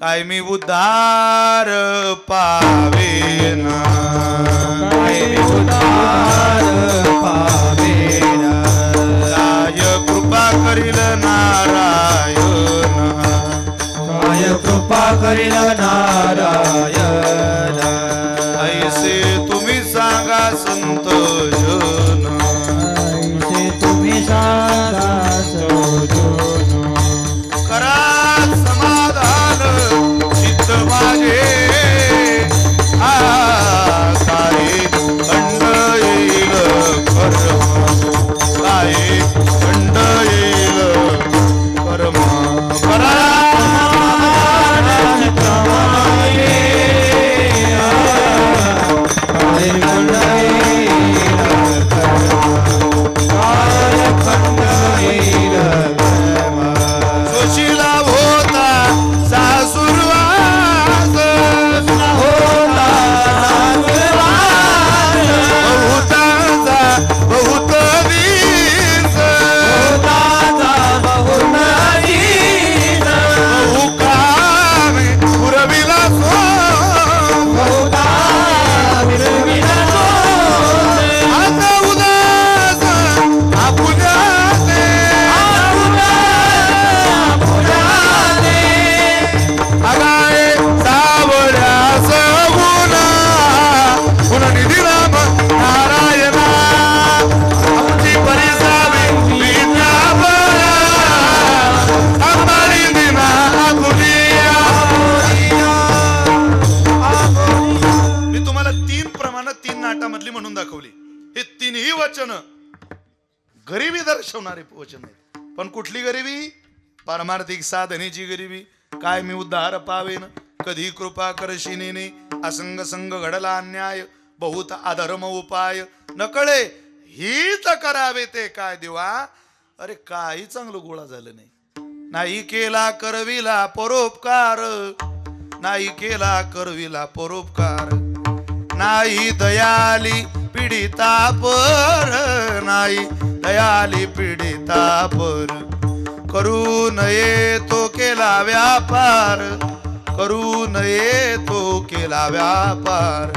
काय मी उद्धार पावेना, काय मी उद्धार पावेना, काय कृपा करील नारायण, काय कृपा करील नारायण, ऐसे तुम्ही सांगा संत जन, ऐसे तुम्ही सांगा सजन, करा समाधान चित्त माझे, काय खंड येईल कर्म, काय खंड येईल कर्म, करा सुशीला होता सासुरवास, बहुताचा बहुत दिस, बहुकामे पुरविला सो, आता उदास आपुल्याने, अगाय सावळ्यास गुणा, गुणनिधी राम नारायणा, आमची परिसावी विद्यापरा, अंबारी दिना आपुलिया. मी तुम्हाला 3 प्रमाण 3 नाटामधली म्हणून दाखवली. हे 3ही वचन गरिबी दर्शवणारे वचन आहेत. पण कुठली गरिबी? पारमार्थिक साधनेची गरिबी. काय मी उद्धार पावेन, कधी कृपा करशिनेने, असंग संग घडला अन्याय, बहुत अधर्म उपाय, नकळे हीच करावे ते काय देवा. अरे काही चांगलं गोळा झालं नाही. नाही केला करविला परोपकार, नाही केला करविला परोपकार, नाही दयाली पीडिता पर, नाही दयाली पीडिता पर, करू नये तो केला व्यापार, करू नये तो केला व्यापार,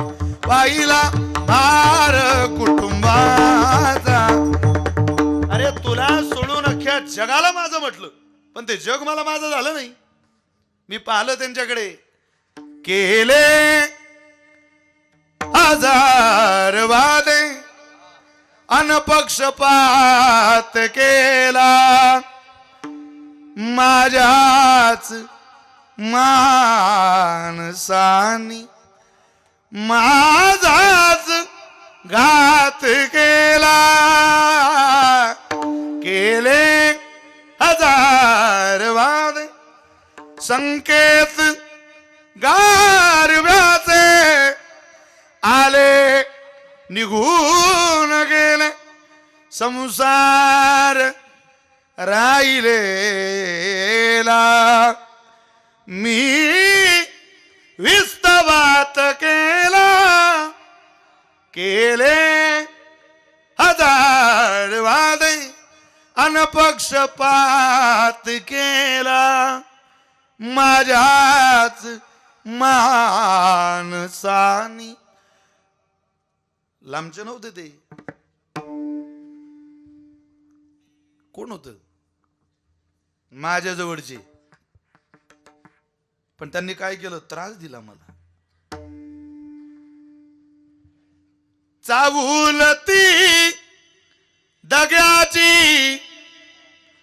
पाहिला भार कुटुंबाचा. अरे तुला सोडून अख्ख्या जगाला माझं म्हटलं, पण ते जग मला माझं झालं नाही. मी पाहिलं त्यांच्याकडे, केले हजार वादे, अनपक्षपात केला, माझ्याच माणसानी माझाच घात केला. केले हजार वादे, संकेत गारव्याचे, आले निघून गेले, संसार राहिलेला, मी विस्तवात केला. केले हजार वादे, अनपक्षपात केला, माझ्याच माणसानी. लांबचे नव्हते ते. कोण होत? माझ्या जवळचे. पण त्यांनी काय केलं? त्रास दिला मला. चावुलती दग्याची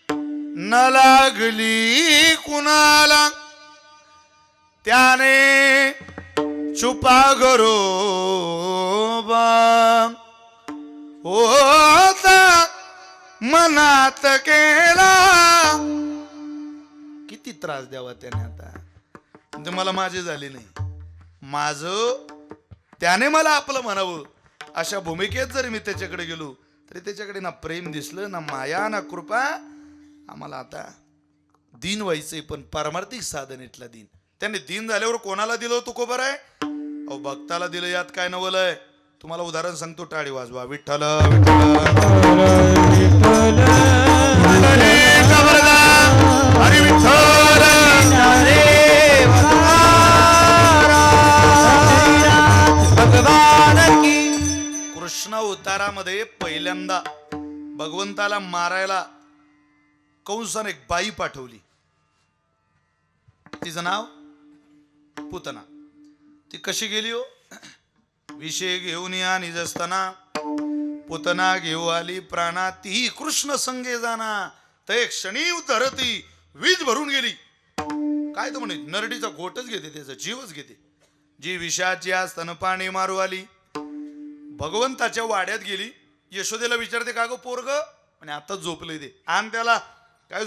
न लागली कुणाला, त्याने छुपा गरोबा होता मनात केला. किती त्रास द्यावा त्याने आता. ते मला माझे झाले नाही. माझं त्याने मला आपलं म्हणावं अशा भूमिकेत जरी मी त्याच्याकडे गेलो तरी त्याच्याकडे ना प्रेम दिसलं, ना माया, ना कृपा. आम्हाला आता दीन व्हायचंय, पण पारमार्थिक साधनेतला दीन. त्याने दीन झाल्यावर कोणाला दिलं तुकोबर आहे? अहो भक्ताला दिलं, यात काय नवल आहे? तुम्हाला उदाहरण सांगतो, टाळी वाजवा. विठ्ठल हरी विठ्ठल. अवतारामध्ये पहिल्यांदा भगवंताला मारायला कंसाने एक बाई पाठवली. तिचं नाव पुतना. ती कशी गेली हो? विषय घेऊन या निजस्तना पुतना घेऊ आली प्राणा तीही कृष्ण संगे जाना ते क्षणी धरती वीज भरून गेली. काय तो म्हणे नरडीचा घोटच घेते, त्याचा जीवच घेते. जी विषाची आज स्तनपाने मारू आली भगवंताच्या वाड्यात गेली. यशोदेला विचारते का गो पोरग? आणि आता झोपले ते. आण त्याला.